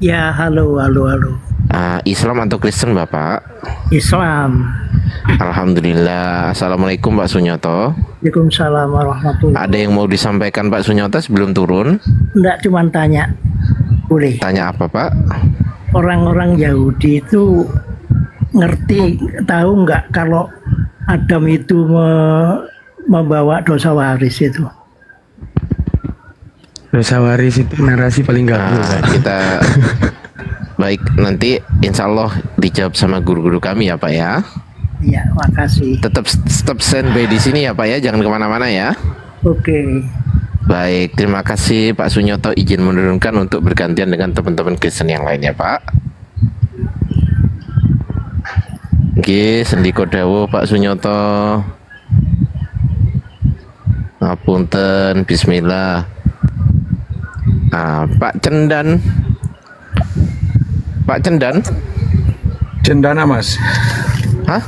Ya, halo, halo, halo. Islam atau Kristen Bapak? Islam. Alhamdulillah. Assalamualaikum Pak Sunyoto. Waalaikumsalam warahmatullahi. Ada yang mau disampaikan Pak Sunyoto sebelum turun? Enggak, cuma tanya. Boleh. Tanya apa Pak? Orang-orang Yahudi itu ngerti, tahu nggak kalau Adam itu membawa dosa waris itu? Dosa waris itu narasi paling gampang. Kita baik, nanti insya Allah dijawab sama guru-guru kami ya Pak ya. Iya, makasih. Tetap standby di sini ya Pak ya, jangan kemana-mana ya. Oke. Baik, terima kasih Pak Sunyoto izin menurunkan untuk bergantian dengan teman-teman Kristen yang lainnya Pak. Oke, sendiko dawuh Pak Sunyoto. Ngapunten, bismillah. Pak Cendan. Pak Cendan? Cendana Mas. Hah?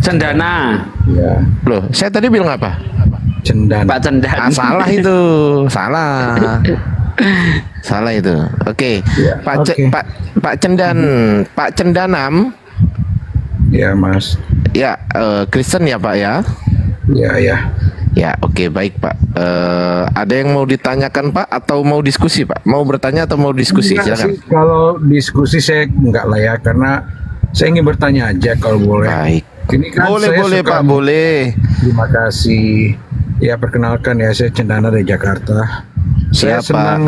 Cendana. Ya. Loh, saya tadi bilang apa? Cendana. Pak Cendan. Salah itu. Salah. Salah itu. Oke. Ya, Pak Cendan, Pak Cendanam. Ya Mas. Ya, Kristen ya Pak ya? Ya ya. Ya, oke, baik Pak. Ada yang mau ditanyakan Pak atau mau diskusi Pak? Mau bertanya atau mau diskusi? Enggak Silakan. sih, kalau diskusi saya enggak lah ya, karena saya ingin bertanya aja kalau boleh. Baik. Ini kan Boleh, saya boleh suka- Pak, boleh. Terima kasih. Ya, perkenalkan ya, saya Cendana dari Jakarta. Saya Siapa?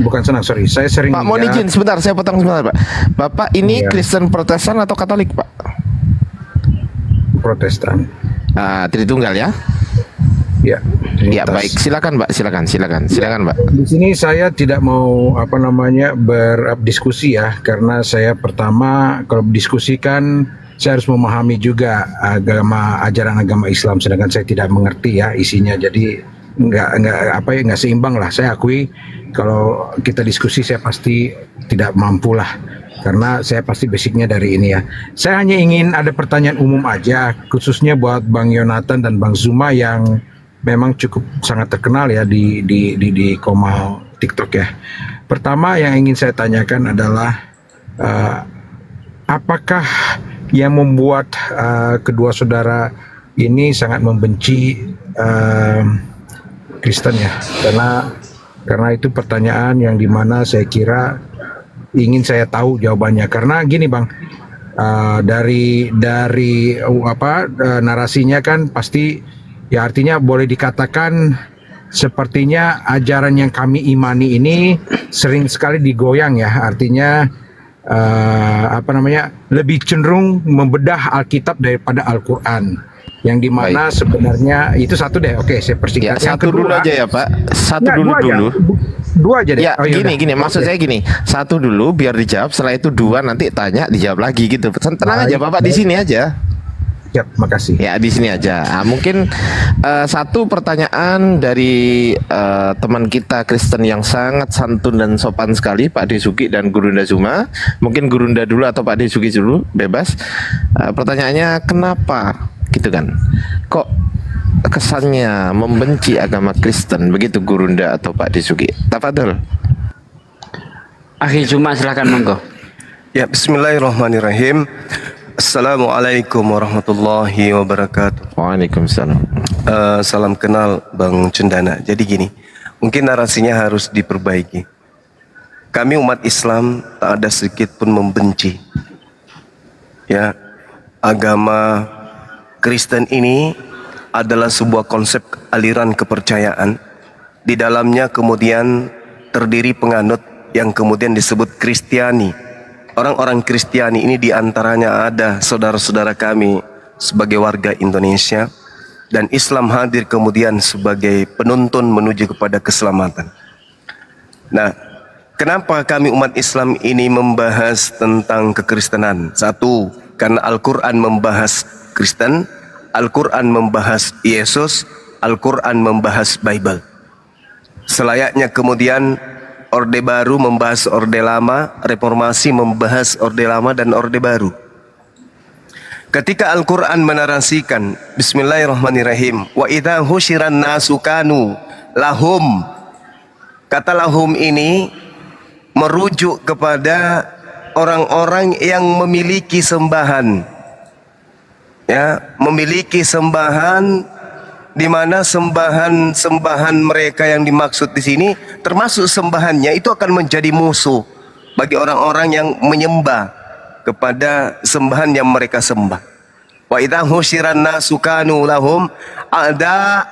bukan senang, sorry. Saya sering Pak, mohon lihat izin sebentar, saya potong sebentar Pak. Bapak ini Iya. Kristen Protestan atau Katolik Pak? Protestan. Tritunggal ya? Ya. Ya, Trinitas. baik. Silakan Pak, silakan Pak. Di sini saya tidak mau berdiskusi ya, karena saya pertama kalau berdiskusikan saya harus memahami juga ajaran agama Islam, sedangkan saya tidak mengerti ya isinya, jadi nggak seimbang lah. Saya akui kalau kita diskusi saya pasti tidak mampu lah, karena saya pasti basicnya dari ini ya. Saya hanya ingin ada pertanyaan umum aja, khususnya buat Bang Yonatan dan Bang Zuma yang memang cukup sangat terkenal ya di Komal TikTok ya. Pertama yang ingin saya tanyakan adalah apakah yang membuat kedua saudara ini sangat membenci Kristen ya? Karena itu pertanyaan yang dimana saya kira ingin saya tahu jawabannya. Karena gini Bang, dari narasinya kan pasti ya, artinya boleh dikatakan sepertinya ajaran yang kami imani ini sering sekali digoyang ya. Artinya lebih cenderung membedah Alkitab daripada Al-Quran, yang dimana sebenarnya itu satu deh. Oke, saya persingkat. Ya, satu dulu aja ya Pak. Satu Enggak, dulu dua aja. dulu. Dua aja deh. Ya, Oh, yaudah. gini, maksud Oke. saya gini. Satu dulu biar dijawab, setelah itu dua nanti tanya dijawab lagi gitu. Tenang aja Baik, Bapak di baik. sini aja. Siap, makasih. Ya, di sini aja. Mungkin satu pertanyaan dari teman kita Kristen yang sangat santun dan sopan sekali, Pak Desuki dan Gurunda Zuma. Mungkin Gurunda dulu atau Pak Desuki dulu, bebas. Pertanyaannya kenapa gitu kan? Kok kesannya membenci agama Kristen begitu Gurunda atau Pak Desuki? Tafadhol. Akhi Juma, silakan monggo. Ya, bismillahirrahmanirrahim. Assalamualaikum warahmatullahi wabarakatuh. Waalaikumsalam. Salam kenal Bang Cendana. Jadi gini, mungkin narasinya harus diperbaiki. Kami umat Islam tak ada sedikit pun membenci. Ya, agama Kristen ini adalah sebuah konsep aliran kepercayaan. Di dalamnya kemudian terdiri penganut yang kemudian disebut Kristiani. Orang-orang Kristiani ini diantaranya ada saudara-saudara kami sebagai warga Indonesia, dan Islam hadir kemudian sebagai penuntun menuju kepada keselamatan. Nah, kenapa kami umat Islam ini membahas tentang kekristenan? Satu, karena Al-Quran membahas Kristen, Al-Quran membahas Yesus, Al-Quran membahas Bible. Selayaknya kemudian Orde Baru membahas Orde Lama, Reformasi membahas Orde Lama dan Orde Baru. Ketika Al-Quran menarasikan Bismillahirrahmanirrahim, wa idza husyiran nasu kanu lahum. Kata lahum ini merujuk kepada orang-orang yang memiliki sembahan, ya, memiliki sembahan, di mana sembahan mereka yang dimaksud di sini, termasuk sembahannya itu akan menjadi musuh bagi orang-orang yang menyembah kepada sembahan yang mereka sembah. Wa idza husyiran nasu kanu lahum a'da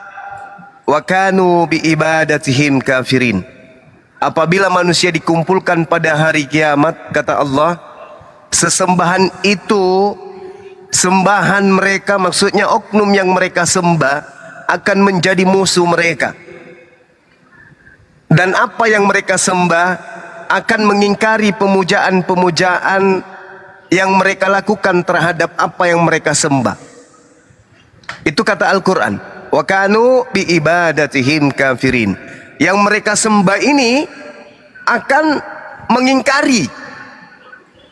wa kanu bi ibadatihim kafirin. Apabila manusia dikumpulkan pada hari kiamat, kata Allah, sesembahan itu, sembahan mereka, maksudnya oknum yang mereka sembah, akan menjadi musuh mereka. Dan apa yang mereka sembah akan mengingkari pemujaan-pemujaan yang mereka lakukan terhadap apa yang mereka sembah. Itu kata Al-Quran. Wa kanu bi ibadatihim kafirin. Yang mereka sembah ini akan mengingkari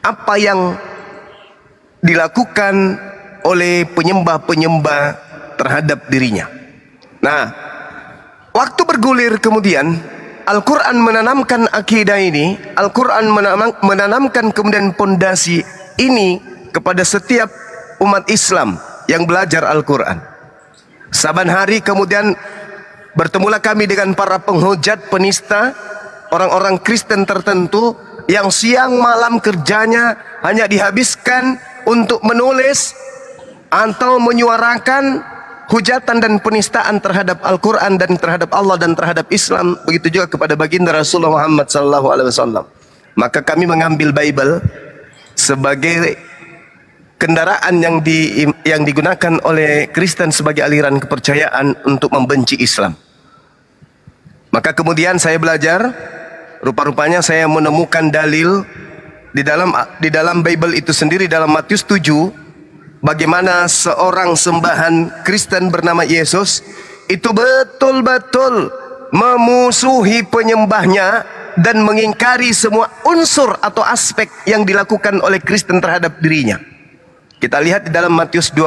apa yang dilakukan oleh penyembah-penyembah terhadap dirinya. Nah, waktu bergulir kemudian Al-Quran menanamkan akidah ini, Al-Quran menanamkan kemudian pondasi ini kepada setiap umat Islam yang belajar Al-Quran. Saban hari kemudian bertemulah kami dengan para penghujat, penista, orang-orang Kristen tertentu yang siang malam kerjanya hanya dihabiskan untuk menulis atau menyuarakan hujatan dan penistaan terhadap Al-Quran dan terhadap Allah dan terhadap Islam. Begitu juga kepada baginda Rasulullah Muhammad SAW. Maka kami mengambil Bible sebagai kendaraan yang digunakan oleh Kristen sebagai aliran kepercayaan untuk membenci Islam. Maka kemudian saya belajar, rupa-rupanya saya menemukan dalil di dalam Bible itu sendiri, dalam Matius 7, bagaimana seorang sembahan Kristen bernama Yesus itu betul-betul memusuhi penyembahnya dan mengingkari semua unsur atau aspek yang dilakukan oleh Kristen terhadap dirinya. Kita lihat di dalam Matius 7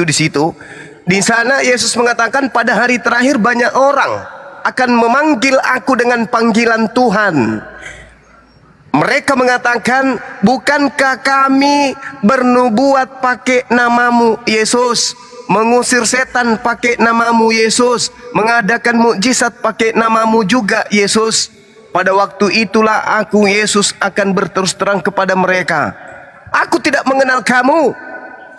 di situ. Di sana Yesus mengatakan, pada hari terakhir banyak orang akan memanggil aku dengan panggilan Tuhan. Mereka mengatakan, bukankah kami bernubuat pakai namamu Yesus, mengusir setan pakai namamu Yesus, mengadakan mukjizat pakai namamu juga Yesus? Pada waktu itulah aku Yesus akan berterus terang kepada mereka, aku tidak mengenal kamu,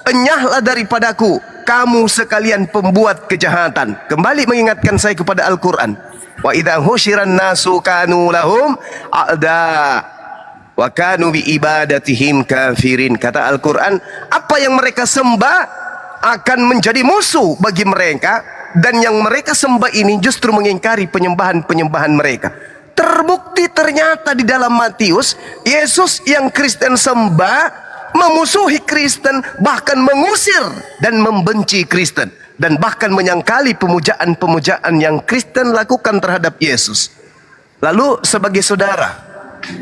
enyahlah daripadaku, kamu sekalian pembuat kejahatan. Kembali mengingatkan saya kepada Al-Quran. Wa idza husyiran nasu kanu lahum a'da wa kanu bi ibadatihim kafirin. Kata Al-Quran, apa yang mereka sembah akan menjadi musuh bagi mereka, dan yang mereka sembah ini justru mengingkari penyembahan-penyembahan mereka. Terbukti ternyata di dalam Matius, Yesus yang Kristen sembah memusuhi Kristen, bahkan mengusir dan membenci Kristen, dan bahkan menyangkali pemujaan-pemujaan yang Kristen lakukan terhadap Yesus. Lalu sebagai saudara,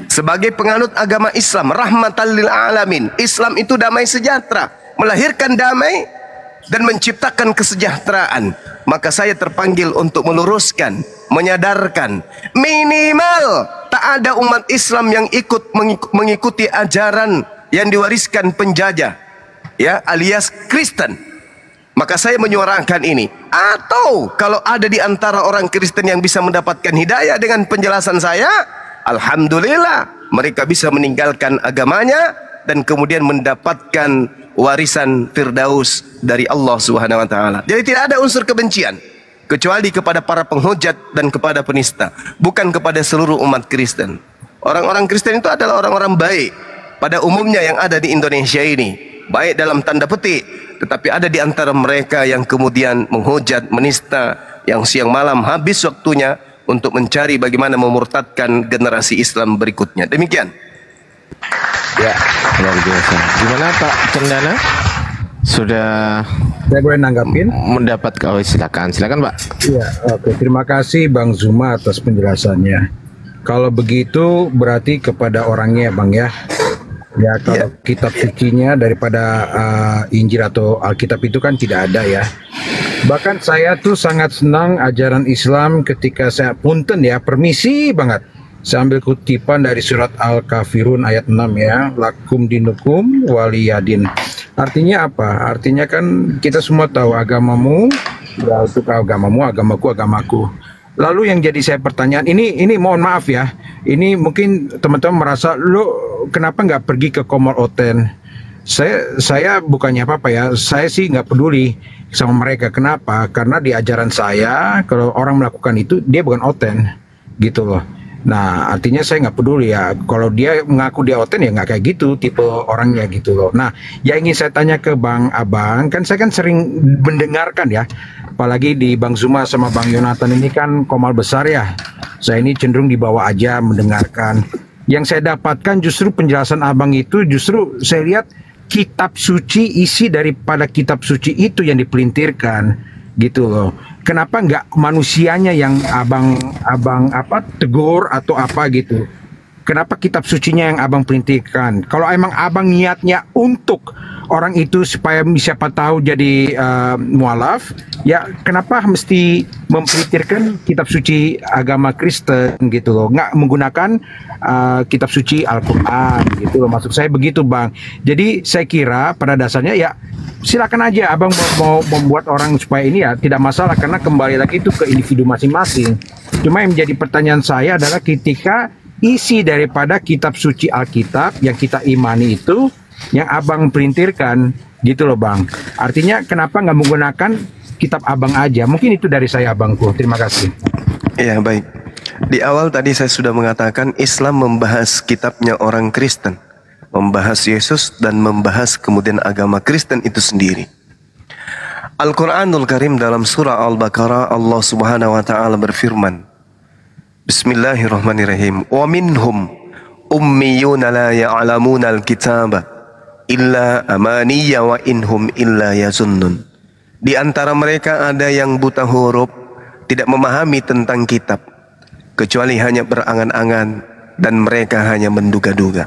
sebagai penganut agama Islam, rahmatan lil alamin, Islam itu damai sejahtera, melahirkan damai dan menciptakan kesejahteraan. Maka saya terpanggil untuk meluruskan, menyadarkan, minimal tak ada umat Islam yang mengikuti ajaran yang diwariskan penjajah, ya, alias Kristen. Maka saya menyuarakan ini. Atau kalau ada di antara orang Kristen yang bisa mendapatkan hidayah dengan penjelasan saya, alhamdulillah, mereka bisa meninggalkan agamanya dan kemudian mendapatkan warisan Firdaus dari Allah Subhanahu wa taala. Jadi tidak ada unsur kebencian kecuali kepada para penghujat dan kepada penista, bukan kepada seluruh umat Kristen. Orang-orang Kristen itu adalah orang-orang baik pada umumnya yang ada di Indonesia ini, baik dalam tanda petik, tetapi ada di antara mereka yang kemudian menghujat, menista, yang siang malam habis waktunya untuk mencari bagaimana memurtadkan generasi Islam berikutnya. Demikian. Ya, luar biasa. Gimana Pak Cendana? Sudah Saya boleh nanggapin? mendapat silakan Pak. Iya, oke. Terima kasih Bang Zuma atas penjelasannya. Kalau begitu berarti kepada orangnya Bang ya. Ya, kalau kitab sucinya daripada Injil atau Alkitab itu kan tidak ada ya. Bahkan saya tuh sangat senang ajaran Islam ketika saya punten ya, permisi banget. Saya ambil kutipan dari surat Al-Kafirun ayat 6 ya. Lakum dinukum waliyadin. Artinya apa? Artinya kan kita semua tahu agamamu, ya itu agamamu, agamaku, agamaku. Lalu yang jadi saya pertanyaan, ini mohon maaf ya. Ini mungkin teman-teman merasa, lo kenapa nggak pergi ke Komor Oten? Saya bukannya apa-apa ya, saya sih nggak peduli sama mereka. Kenapa? Karena di ajaran saya, kalau orang melakukan itu, dia bukan Oten, gitu loh. Nah, artinya saya nggak peduli ya. Kalau dia mengaku dia Oten, ya nggak kayak gitu tipe orangnya gitu loh. Nah, yang ingin saya tanya ke Bang Abang, kan saya kan sering mendengarkan ya, apalagi di Bang Zuma sama Bang Yonatan ini kan komal besar ya. Saya ini cenderung dibawa aja mendengarkan. Yang saya dapatkan justru penjelasan Abang itu justru saya lihat kitab suci, isi daripada kitab suci itu yang dipelintirkan gitu loh. Kenapa nggak manusianya yang abang tegur atau apa gitu? Kenapa kitab sucinya yang abang pelintirkan? Kalau emang abang niatnya untuk orang itu supaya siapa tahu jadi mualaf, ya kenapa mesti mempelintirkan kitab suci agama Kristen gitu loh? Nggak menggunakan kitab suci Al-Quran gitu loh. Maksud saya begitu Bang. Jadi saya kira pada dasarnya ya silakan aja abang mau membuat orang supaya ini ya tidak masalah, karena kembali lagi itu ke individu masing-masing. Cuma yang menjadi pertanyaan saya adalah ketika isi daripada kitab suci Alkitab yang kita imani itu yang abang pelintirkan gitu loh Bang. Artinya kenapa nggak menggunakan kitab abang aja? Mungkin itu dari saya abangku. Terima kasih. Ya baik. Di awal tadi saya sudah mengatakan Islam membahas kitabnya orang Kristen, membahas Yesus dan membahas kemudian agama Kristen itu sendiri. Al-Quranul Karim dalam surah Al-Baqarah Allah Subhanahu wa taala berfirman, Bismillahirrahmanirrahim. Wa minhum ummiyuna la ya'lamuna al-kitaba illa amaniya wa inhum illa yazunnun. Di antara mereka ada yang buta huruf, tidak memahami tentang kitab, kecuali hanya berangan-angan dan mereka hanya menduga-duga.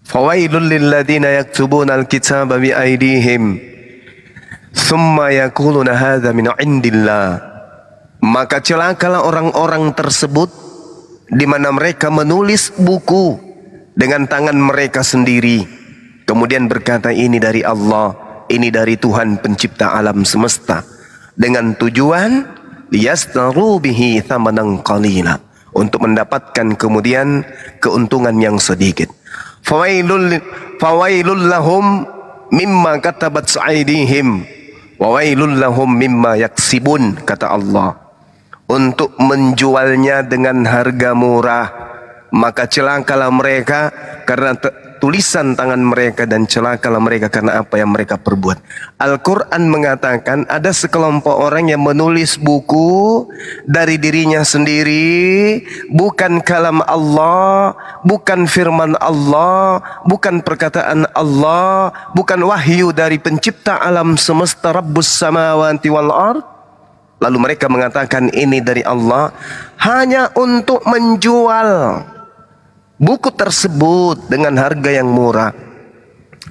Fawailul lilladzina yaktubuna al-kitaba bi aydihim thumma yaquluna hadza min indillah. Maka celakalah orang-orang tersebut di mana mereka menulis buku dengan tangan mereka sendiri, kemudian berkata ini dari Allah, ini dari Tuhan pencipta alam semesta, dengan tujuan liyastaru bihi thamanan qalila, untuk mendapatkan kemudian keuntungan yang sedikit. Fawailul lahum mimma katabat aydihim wa wailul lahum mimma yaksibun, kata Allah. Untuk menjualnya dengan harga murah, maka celakalah mereka karena tulisan tangan mereka, dan celakalah mereka karena apa yang mereka perbuat. Al-Quran mengatakan ada sekelompok orang yang menulis buku dari dirinya sendiri, bukan kalam Allah, bukan firman Allah, bukan perkataan Allah, bukan wahyu dari pencipta alam semesta Rabbus samawati wal ard. Lalu mereka mengatakan ini dari Allah hanya untuk menjual buku tersebut dengan harga yang murah.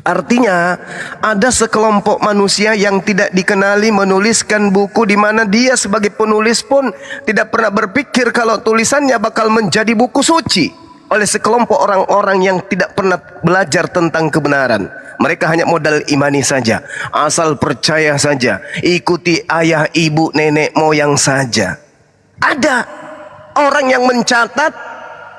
Artinya ada sekelompok manusia yang tidak dikenali menuliskan buku di mana dia sebagai penulis pun tidak pernah berpikir kalau tulisannya bakal menjadi buku suci oleh sekelompok orang-orang yang tidak pernah belajar tentang kebenaran. Mereka hanya modal imani saja, asal percaya saja, ikuti ayah, ibu, nenek, moyang saja. Ada orang yang mencatat,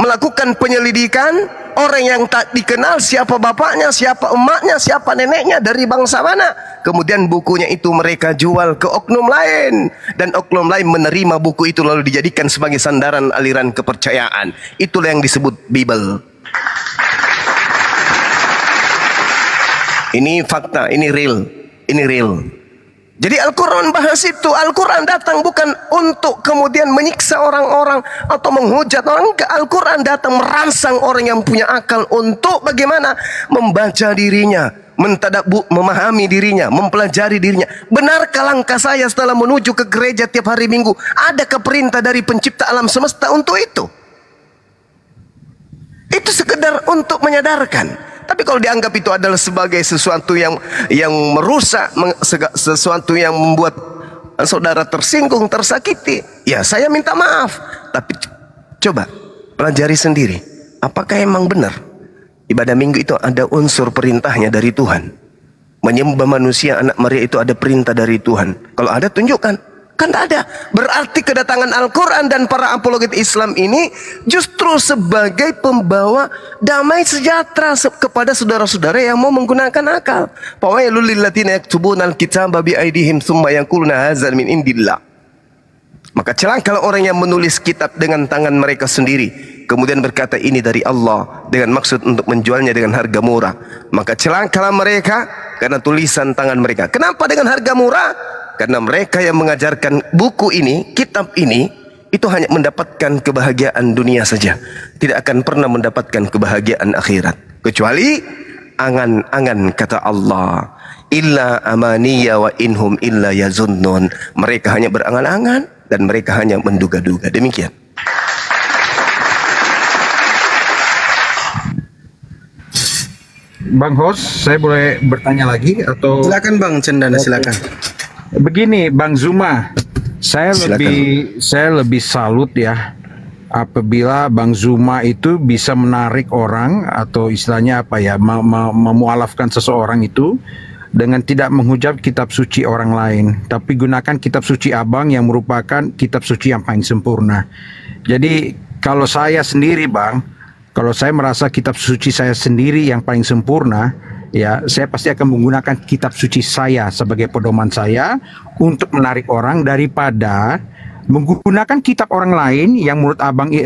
melakukan penyelidikan, orang yang tak dikenal siapa bapaknya, siapa emaknya, siapa neneknya, dari bangsa mana. Kemudian bukunya itu mereka jual ke oknum lain, dan oknum lain menerima buku itu lalu dijadikan sebagai sandaran aliran kepercayaan. Itulah yang disebut Bible. Ini fakta, ini real, ini real. Jadi Al-Quran bahas itu. Al-Quran datang bukan untuk kemudian menyiksa orang-orang atau menghujat orang. Al-Quran datang merangsang orang yang punya akal untuk bagaimana membaca dirinya, memahami dirinya, mempelajari dirinya. Benarkah langkah saya setelah menuju ke gereja tiap hari Minggu? Adakah perintah dari pencipta alam semesta untuk itu? Itu sekedar untuk menyadarkan. Tapi kalau dianggap itu adalah sebagai sesuatu yang merusak, sesuatu yang membuat saudara tersinggung, tersakiti, ya saya minta maaf. Tapi coba pelajari sendiri. Apakah emang benar ibadah minggu itu ada unsur perintahnya dari Tuhan? Menyembah manusia anak Maria itu ada perintah dari Tuhan? Kalau ada, tunjukkan. Kan tak ada. Berarti kedatangan Al-Quran dan para apologet Islam ini justru sebagai pembawa damai sejahtera kepada saudara-saudara yang mau menggunakan akal. Fawailul lilladzina yaktubuna al-kitaba bi aydihim tsumma yaquluna hadza min indillah. Maka celakalah orang yang menulis kitab dengan tangan mereka sendiri, kemudian berkata ini dari Allah dengan maksud untuk menjualnya dengan harga murah. Maka celakalah mereka karena tulisan tangan mereka. Kenapa dengan harga murah? Karena mereka yang mengajarkan buku ini, kitab ini, itu hanya mendapatkan kebahagiaan dunia saja, tidak akan pernah mendapatkan kebahagiaan akhirat. Kecuali angan-angan, kata Allah, illa amaniya wa inhum illa yazunnun. Mereka hanya berangan-angan dan mereka hanya menduga-duga. Demikian. Bang Host, saya boleh bertanya lagi atau? Silakan Bang Cendana, silakan. Begini Bang Zuma, saya lebih salut ya apabila Bang Zuma itu bisa menarik orang atau istilahnya apa ya, memualafkan seseorang itu dengan tidak menghujat kitab suci orang lain, tapi gunakan kitab suci Abang yang merupakan kitab suci yang paling sempurna. Jadi kalau saya sendiri Bang, kalau saya merasa kitab suci saya sendiri yang paling sempurna, ya, saya pasti akan menggunakan kitab suci saya sebagai pedoman saya untuk menarik orang daripada menggunakan kitab orang lain yang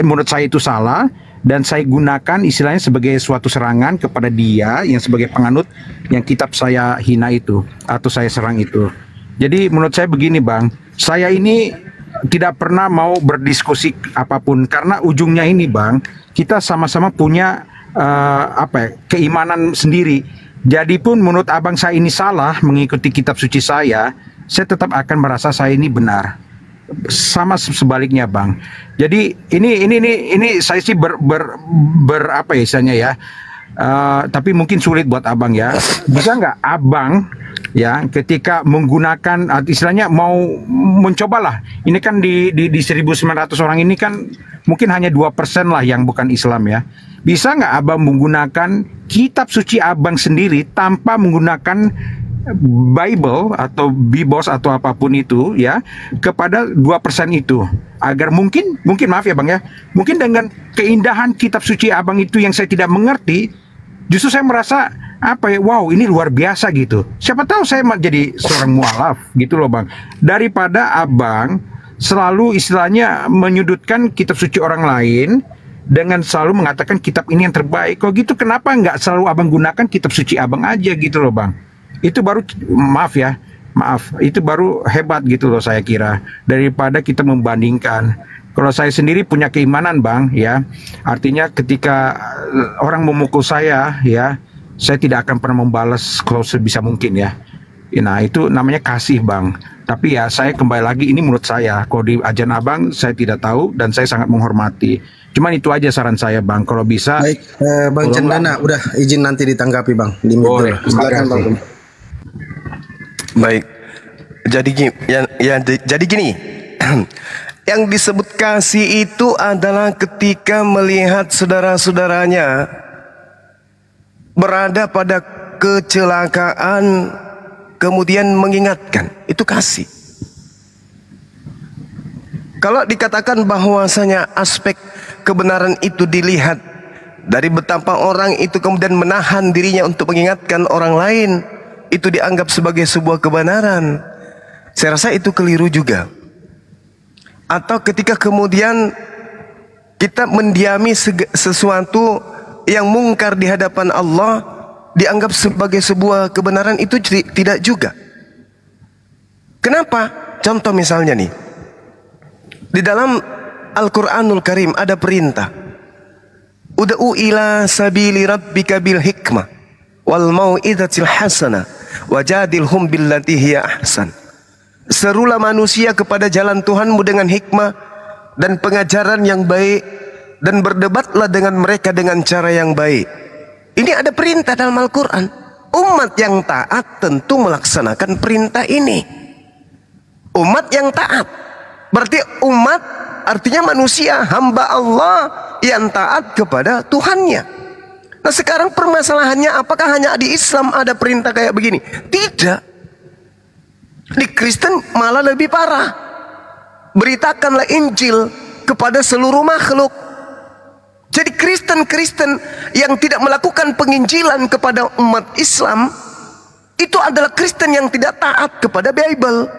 menurut saya itu salah dan saya gunakan istilahnya sebagai suatu serangan kepada dia yang sebagai penganut yang kitab saya hina itu atau saya serang itu. Jadi menurut saya begini Bang, saya ini tidak pernah mau berdiskusi apapun karena ujungnya ini Bang, kita sama-sama punya keimanan sendiri. Jadi pun menurut Abang saya ini salah mengikuti kitab suci saya tetap akan merasa saya ini benar. Sama sebaliknya Bang. Jadi ini saya sih apa ya istilahnya ya. Tapi mungkin sulit buat Abang ya. Bisa nggak Abang ya ketika menggunakan istilahnya mau mencobalah. Ini kan di 1.900 orang ini kan mungkin hanya 2% lah yang bukan Islam ya. Bisa nggak Abang menggunakan kitab suci Abang sendiri tanpa menggunakan Bible atau Bibos atau apapun itu ya kepada 2% itu agar mungkin maaf ya Bang ya, mungkin dengan keindahan kitab suci Abang itu yang saya tidak mengerti, justru saya merasa apa ya, wow ini luar biasa gitu. Siapa tahu saya jadi seorang mualaf gitu loh Bang, daripada Abang selalu istilahnya menyudutkan kitab suci orang lain dengan selalu mengatakan kitab ini yang terbaik. Kok gitu kenapa nggak selalu Abang gunakan kitab suci Abang aja gitu loh Bang. Itu baru maaf itu baru hebat gitu loh saya kira, daripada kita membandingkan. Kalau saya sendiri punya keimanan Bang ya, artinya ketika orang memukul saya ya, saya tidak akan pernah membalas kalau sebisa mungkin ya. Nah itu namanya kasih Bang. Tapi ya saya kembali lagi, ini menurut saya, kalau di ajaran Abang saya tidak tahu dan saya sangat menghormati. Cuman itu aja saran saya Bang, kalau bisa. Baik Bang Cendana, udah izin nanti ditanggapi Bang. Boleh, silakan Bang. Baik. Jadi gini. Yang disebut kasih itu adalah ketika melihat saudara-saudaranya berada pada kecelakaan, kemudian mengingatkan, itu kasih. Kalau dikatakan bahwasanya aspek kebenaran itu dilihat dari betapa orang itu kemudian menahan dirinya untuk mengingatkan orang lain, itu dianggap sebagai sebuah kebenaran, saya rasa itu keliru juga. Atau ketika kemudian kita mendiami sesuatu yang mungkar di hadapan Allah dianggap sebagai sebuah kebenaran, itu tidak juga. Kenapa? Contoh misalnya nih, di dalam Al-Quranul Karim ada perintah, ud'u ila sabili rabbika bil hikmah wal mau'izatil hasanah wajadilhum billati hiya ahsan. Serulah manusia kepada jalan Tuhanmu dengan hikmah dan pengajaran yang baik, dan berdebatlah dengan mereka dengan cara yang baik. Ini ada perintah dalam Al-Quran. Umat yang taat tentu melaksanakan perintah ini. Umat yang taat berarti umat artinya manusia, hamba Allah yang taat kepada Tuhannya. Nah sekarang permasalahannya, apakah hanya di Islam ada perintah kayak begini? Tidak. Di Kristen malah lebih parah. Beritakanlah Injil kepada seluruh makhluk. Jadi Kristen-Kristen yang tidak melakukan penginjilan kepada umat Islam, itu adalah Kristen yang tidak taat kepada Bible.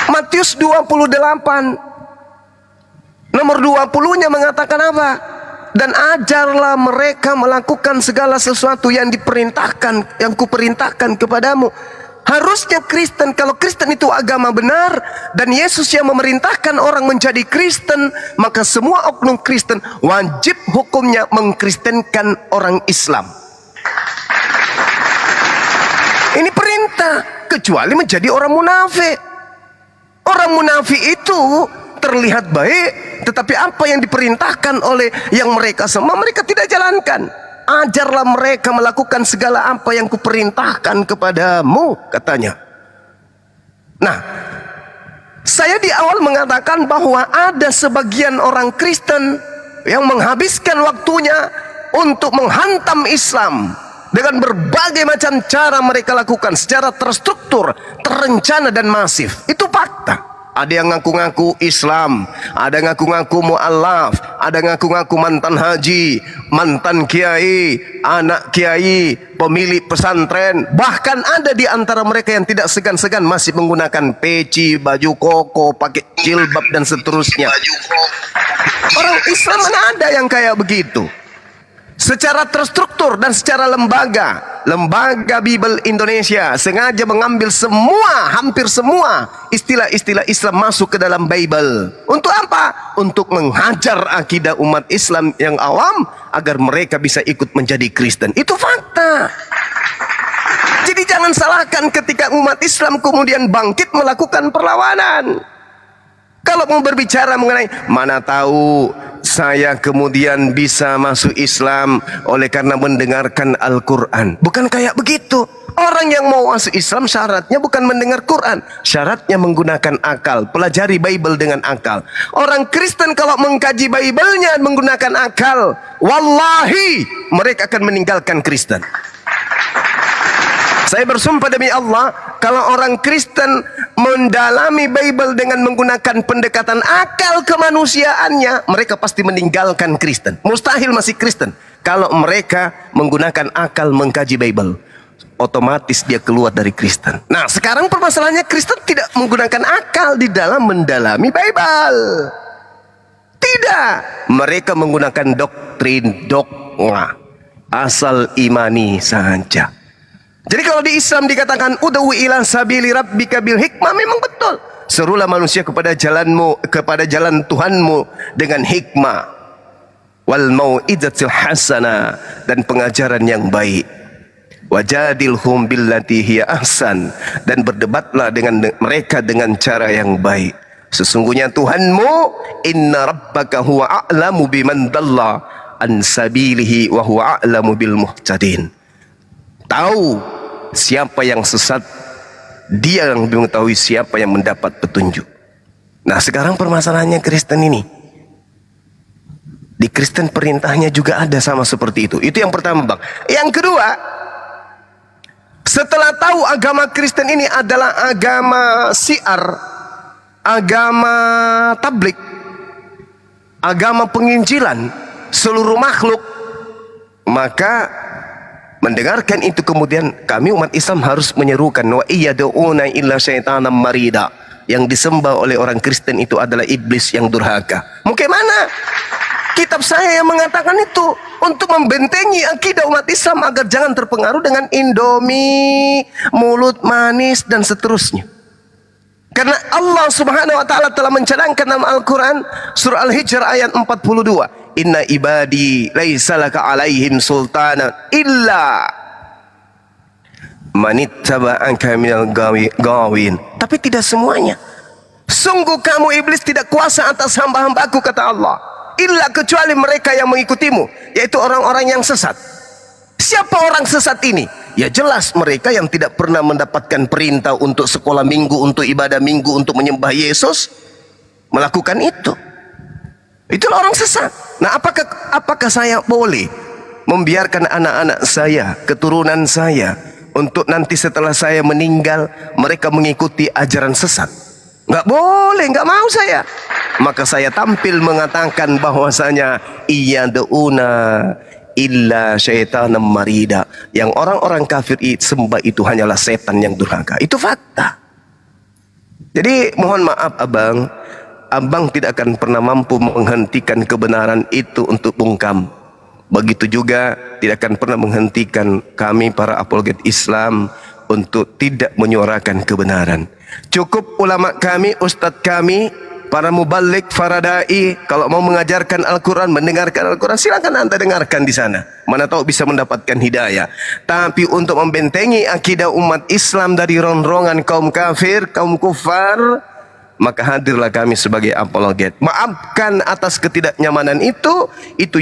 Matius 28 nomor 20-nya mengatakan apa? Dan ajarlah mereka melakukan segala sesuatu yang diperintahkan, yang kuperintahkan kepadamu. Harusnya Kristen, kalau Kristen itu agama benar dan Yesus yang memerintahkan orang menjadi Kristen, maka semua oknum Kristen wajib hukumnya mengkristenkan orang Islam. Ini perintah, kecuali menjadi orang munafik. Orang munafik itu terlihat baik, tetapi apa yang diperintahkan oleh yang mereka semua, mereka tidak jalankan. Ajarlah mereka melakukan segala apa yang kuperintahkan kepadamu, katanya. Nah, saya di awal mengatakan bahwa ada sebagian orang Kristen yang menghabiskan waktunya untuk menghantam Islam dengan berbagai macam cara mereka lakukan secara terstruktur, terencana dan masif. Itu fakta. Ada yang ngaku-ngaku Islam, ada yang ngaku-ngaku mu'alaf, ada yang ngaku-ngaku mantan haji, mantan kiai, anak kiai, pemilik pesantren. Bahkan ada di antara mereka yang tidak segan-segan masih menggunakan peci, baju koko, pakai jilbab dan seterusnya. Orang Islam mana ada yang kayak begitu? Secara terstruktur dan secara lembaga Bible Indonesia sengaja mengambil semua, hampir semua istilah-istilah Islam masuk ke dalam Bible. Untuk apa? Untuk menghajar akidah umat Islam yang awam agar mereka bisa ikut menjadi Kristen. Itu fakta. Jadi jangan salahkan ketika umat Islam kemudian bangkit melakukan perlawanan. Kalau mau berbicara mengenai mana tahu saya kemudian bisa masuk Islam oleh karena mendengarkan Al-Quran. Bukan kayak begitu. Orang yang mau masuk Islam syaratnya bukan mendengar Quran. Syaratnya menggunakan akal. Pelajari Bible dengan akal. Orang Kristen kalau mengkaji Bible-nya menggunakan akal, wallahi mereka akan meninggalkan Kristen. Saya bersumpah demi Allah, kalau orang Kristen mendalami Bible dengan menggunakan pendekatan akal kemanusiaannya, mereka pasti meninggalkan Kristen. Mustahil masih Kristen kalau mereka menggunakan akal mengkaji Bible. Otomatis dia keluar dari Kristen. Nah, sekarang permasalahannya Kristen tidak menggunakan akal di dalam mendalami Bible. Tidak, mereka menggunakan doktrin, dogma, asal imani saja. Jadi kalau di Islam dikatakan ud'u ila sabili rabbika bil hikmah, memang betul. Serulah manusia kepada jalanmu, kepada jalan Tuhanmu dengan hikmah. Wal mau'izatil hasanah, dan pengajaran yang baik. Wajadilhum billati hiya ahsan, dan berdebatlah dengan mereka dengan cara yang baik. Sesungguhnya Tuhanmu, inna rabbaka huwa a'lamu biman dalla an sabilihi wa huwa a'lamu bil muhtadin. Tahu siapa yang sesat, dia yang mengetahui siapa yang mendapat petunjuk. Nah sekarang permasalahannya Kristen ini, di Kristen perintahnya juga ada sama seperti itu. Itu yang pertama, Bang. Yang kedua, setelah tahu agama Kristen ini adalah agama syiar, agama tablik, agama penginjilan seluruh makhluk, maka mendengarkan itu kemudian kami umat Islam harus menyerukan wa iyad'una illa syaitanan marida. Yang disembah oleh orang Kristen itu adalah iblis yang durhaka. Mungkin mana kitab saya yang mengatakan itu untuk membentengi akidah umat Islam agar jangan terpengaruh dengan Indomie, mulut manis dan seterusnya. Karena Allah Subhanahu wa taala telah mencadangkan dalam Al-Qur'an surah Al-Hijr ayat 42. Inna ibadi laisa laka alaihim sultana illa manittaba'aka minal gawin. Tapi tidak semuanya. Sungguh kamu iblis tidak kuasa atas hamba-hambaku, kata Allah. Illa kecuali mereka yang mengikutimu, yaitu orang-orang yang sesat. Siapa orang sesat ini? Ya jelas mereka yang tidak pernah mendapatkan perintah untuk sekolah minggu, untuk ibadah minggu, untuk menyembah Yesus, melakukan itu. Itulah orang sesat. Nah, apakah saya boleh membiarkan anak-anak saya, keturunan saya, untuk nanti setelah saya meninggal mereka mengikuti ajaran sesat? Nggak boleh, nggak mau saya. Maka saya tampil mengatakan bahwasanya iya deuna illa syaitanam marida, yang orang-orang kafir sembah itu hanyalah setan yang durhaka. Itu fakta. Jadi mohon maaf abang tidak akan pernah mampu menghentikan kebenaran itu untuk bungkam. Begitu juga tidak akan pernah menghentikan kami para apologet Islam untuk tidak menyuarakan kebenaran. Cukup ulama kami, ustadz kami, para mubalik, faradai, kalau mau mengajarkan Al-Quran, mendengarkan Al-Quran, silakan anda dengarkan di sana. Mana tahu bisa mendapatkan hidayah. Tapi untuk membentengi akidah umat Islam dari ronrongan kaum kafir, kaum kufar, maka hadirlah kami sebagai apologet. Maafkan atas ketidaknyamanan itu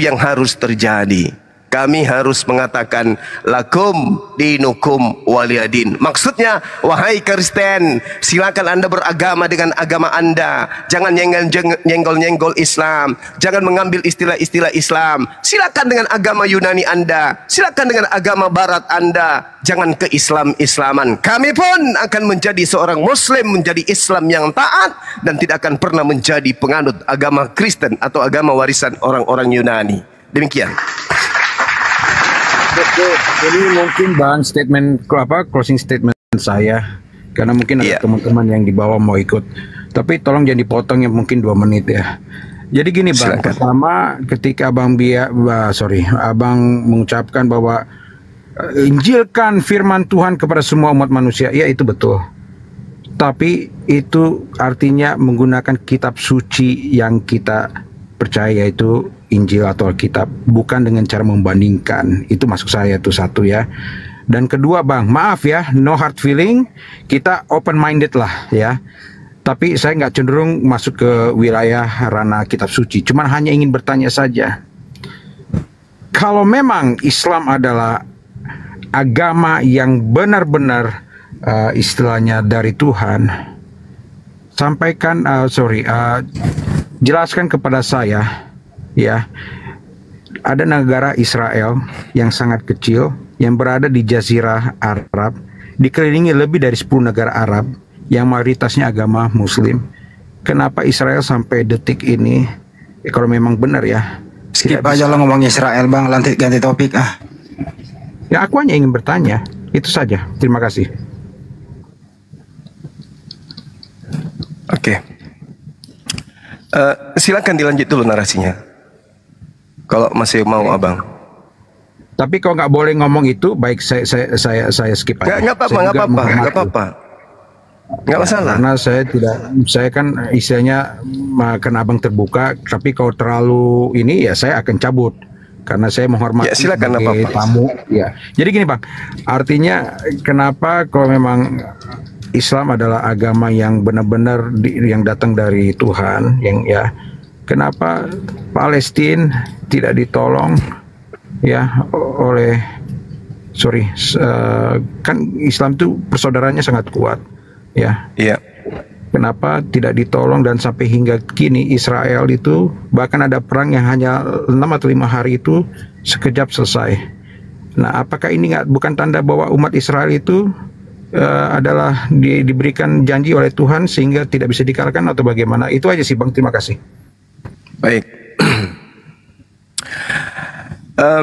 yang harus terjadi. Kami harus mengatakan lakum dinukum waliyadin. Maksudnya, wahai Kristen, silakan anda beragama dengan agama anda. Jangan nyenggol-nyenggol Islam. Jangan mengambil istilah-istilah Islam. Silakan dengan agama Yunani anda. Silakan dengan agama Barat anda. Jangan ke Islam-Islaman. Kami pun akan menjadi seorang Muslim, menjadi Islam yang taat, dan tidak akan pernah menjadi penganut agama Kristen atau agama warisan orang-orang Yunani. Demikian. Betul. Jadi mungkin Bang closing statement saya, karena mungkin ada teman-teman yang di bawah mau ikut. Tapi tolong jangan dipotong, yang mungkin 2 menit ya. Jadi gini Bang, silakan. Pertama ketika Abang mengucapkan bahwa injilkan firman Tuhan kepada semua umat manusia, ya itu betul. Tapi itu artinya menggunakan kitab suci yang kita percaya, yaitu Injil atau Alkitab, bukan dengan cara membandingkan. Itu masuk saya tuh satu ya. Dan kedua Bang, maaf ya, no hard feeling, kita open minded lah ya. Tapi saya nggak cenderung masuk ke wilayah ranah kitab suci. Cuman hanya ingin bertanya saja, kalau memang Islam adalah agama yang benar-benar istilahnya dari Tuhan, sampaikan jelaskan kepada saya ya, ada negara Israel yang sangat kecil yang berada di Jazirah Arab, dikelilingi lebih dari 10 negara Arab yang mayoritasnya agama Muslim. Kenapa Israel sampai detik ini, kalau memang benar ya, skip aja lo ngomongnya Israel Bang, lanjut ganti topik ah. Ya aku hanya ingin bertanya, itu saja. Terima kasih. Oke. Silakan dilanjut dulu narasinya. Kalau masih mau Abang. Tapi kalau nggak boleh ngomong itu, baik saya skip aja. Nggak apa-apa. Nggak masalah. Karena saya kan istilahnya makan Abang terbuka. Tapi kalau terlalu ini ya saya akan cabut. Karena saya menghormati ya, silakan, sebagai tamu. Ya. Jadi gini Bang, artinya kenapa kalau memang Islam adalah agama yang benar-benar yang datang dari Tuhan, yang ya, kenapa Palestina tidak ditolong ya oleh kan Islam itu persaudaranya sangat kuat ya. Iya. Kenapa tidak ditolong, dan sampai hingga kini Israel itu bahkan ada perang yang hanya 6 atau 5 hari itu sekejap selesai. Nah, apakah ini bukan tanda bahwa umat Israel itu adalah diberikan janji oleh Tuhan sehingga tidak bisa dikalahkan, atau bagaimana? Itu aja sih Bang, terima kasih. Baik.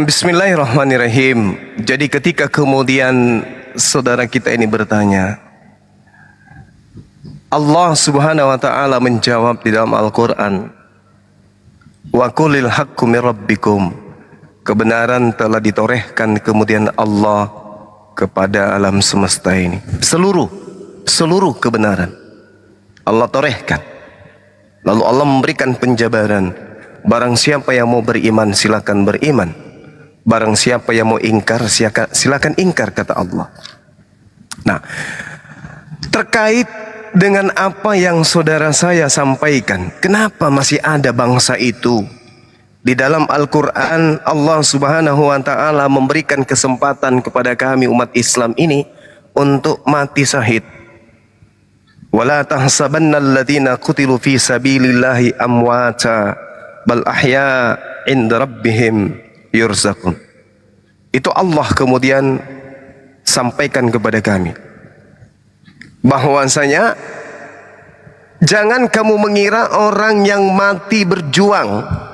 Bismillahirrahmanirrahim. Jadi ketika kemudian saudara kita ini bertanya, Allah Subhanahu wa taala menjawab di dalam Al-Qur'an, wa qulil haqqu mir rabbikum, kebenaran telah ditorehkan kemudian Allah kepada alam semesta ini. Seluruh kebenaran Allah torehkan. Lalu Allah memberikan penjabaran, barang siapa yang mau beriman silakan beriman, barang siapa yang mau ingkar silakan ingkar, kata Allah. Nah, terkait dengan apa yang saudara saya sampaikan, kenapa masih ada bangsa itu Di dalam Al-Quran Allah Subhanahu wa ta'ala memberikan kesempatan kepada kami umat Islam ini untuk mati syahid. Wala tahsabanna alladhina qutilu fi sabilillahi amwata bal ahya inda rabbihim yurzaqun. Itu Allah kemudian sampaikan kepada kami bahwasanya jangan kamu mengira orang yang mati berjuang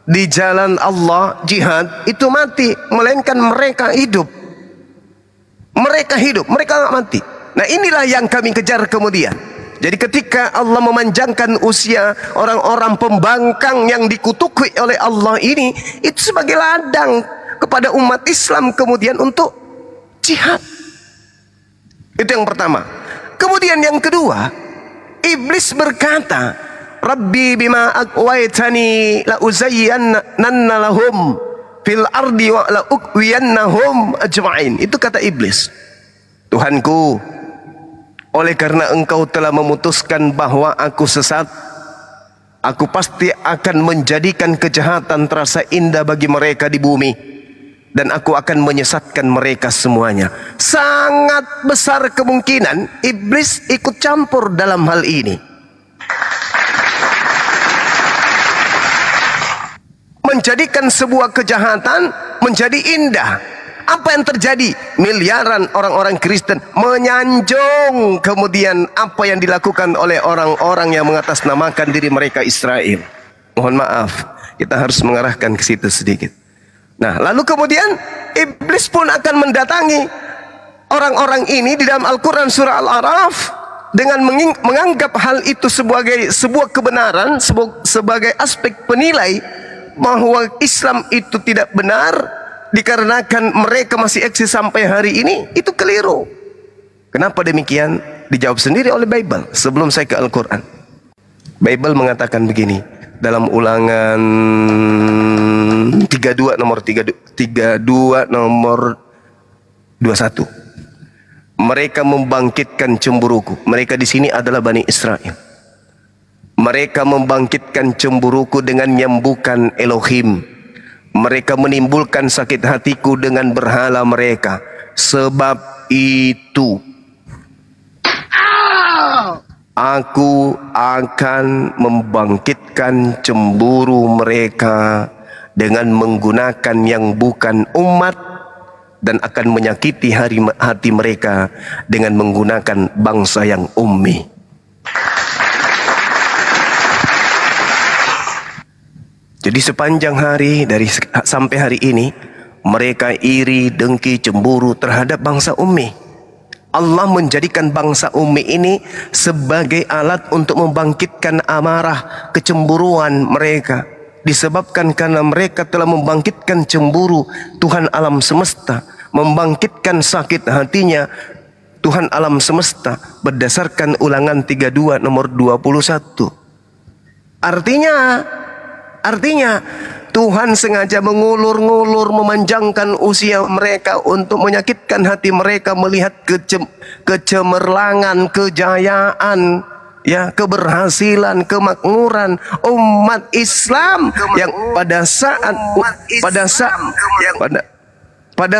di jalan Allah, jihad, itu mati, melainkan mereka hidup. Mereka hidup, mereka nggak mati. Nah, inilah yang kami kejar kemudian. Jadi ketika Allah memanjangkan usia orang-orang pembangkang yang dikutuki oleh Allah ini, itu sebagai ladang kepada umat Islam kemudian untuk jihad. Itu yang pertama. Kemudian yang kedua, iblis berkata, Rabbi bima aqwaitani la uzayyannanna lahum fil ardi wa la uqwiyannahum ajma'in. Itu kata iblis. Tuhanku, oleh karena engkau telah memutuskan bahwa aku sesat, aku pasti akan menjadikan kejahatan terasa indah bagi mereka di bumi, dan aku akan menyesatkan mereka semuanya. Sangat besar kemungkinan iblis ikut campur dalam hal ini, menjadikan sebuah kejahatan menjadi indah. Apa yang terjadi? Miliaran orang-orang Kristen menyanjung kemudian apa yang dilakukan oleh orang-orang yang mengatasnamakan diri mereka Israel. Mohon maaf, kita harus mengarahkan ke situ sedikit. Nah, lalu kemudian iblis pun akan mendatangi orang-orang ini di dalam Al-Quran surah Al-A'raf dengan menganggap hal itu sebagai sebuah kebenaran, sebagai aspek penilai bahwa Islam itu tidak benar dikarenakan mereka masih eksis sampai hari ini. Itu keliru. Kenapa demikian? Dijawab sendiri oleh Bible sebelum saya ke Al-Quran. Bible mengatakan begini dalam Ulangan 32 nomor 21. Mereka membangkitkan cemburuku. Mereka di sini adalah Bani Israel. Mereka membangkitkan cemburuku dengan yang bukan Elohim. Mereka menimbulkan sakit hatiku dengan berhala mereka. Sebab itu aku akan membangkitkan cemburu mereka dengan menggunakan yang bukan umat, dan akan menyakiti hati mereka dengan menggunakan bangsa yang ummi. Jadi sepanjang hari sampai hari ini mereka iri, dengki, cemburu terhadap bangsa ummi. Allah menjadikan bangsa ummi ini sebagai alat untuk membangkitkan amarah, kecemburuan mereka. Disebabkan karena mereka telah membangkitkan cemburu Tuhan alam semesta, membangkitkan sakit hatinya Tuhan alam semesta berdasarkan Ulangan 32 nomor 21. Artinya Tuhan sengaja mengulur-ngulur, memanjangkan usia mereka untuk menyakitkan hati mereka melihat kecemerlangan, kejayaan, ya, keberhasilan, kemakmuran umat Islam yang pada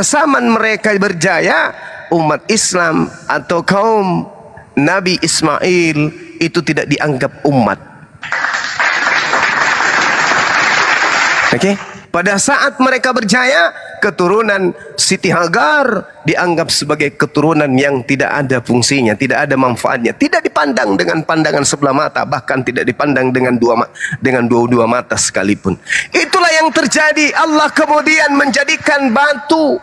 zaman mereka berjaya, umat Islam atau kaum Nabi Ismail itu tidak dianggap umat. Oke, pada saat mereka berjaya, keturunan Siti Hagar dianggap sebagai keturunan yang tidak ada fungsinya, tidak ada manfaatnya, tidak dipandang dengan pandangan sebelah mata, bahkan tidak dipandang dengan dua mata sekalipun. Itulah yang terjadi. Allah kemudian menjadikan batu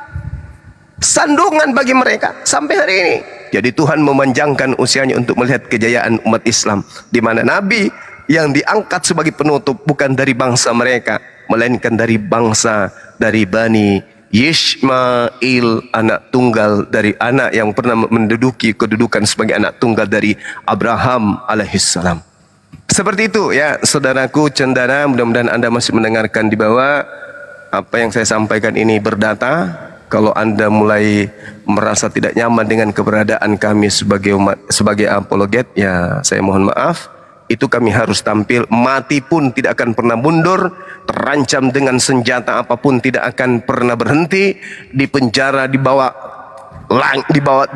sandungan bagi mereka sampai hari ini. Jadi Tuhan memanjangkan usianya untuk melihat kejayaan umat Islam, di mana Nabi yang diangkat sebagai penutup bukan dari bangsa mereka, melainkan dari bangsa dari Bani Yishmail, anak tunggal dari anak yang pernah menduduki kedudukan sebagai anak tunggal dari Abraham alaihissalam. Seperti itu ya saudaraku cendana, mudah-mudahan Anda masih mendengarkan di bawah. Apa yang saya sampaikan ini berdata. Kalau Anda mulai merasa tidak nyaman dengan keberadaan kami sebagai umat, sebagai apologet, ya saya mohon maaf. Itu kami harus tampil, mati pun tidak akan pernah mundur terancam dengan senjata apapun, tidak akan pernah berhenti, di penjara, di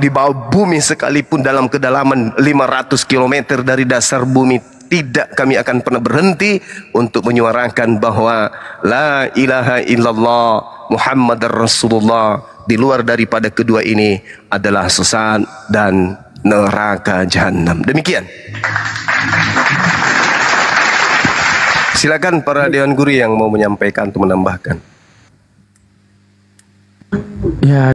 bawah bumi sekalipun, dalam kedalaman 500 km dari dasar bumi, tidak kami akan pernah berhenti untuk menyuarakan bahwa la ilaha illallah Muhammadar Rasulullah. Di luar daripada kedua ini adalah sesat dan neraka jahanam. Demikian. Silakan para Dewan Guru yang mau menyampaikan atau menambahkan. Ya,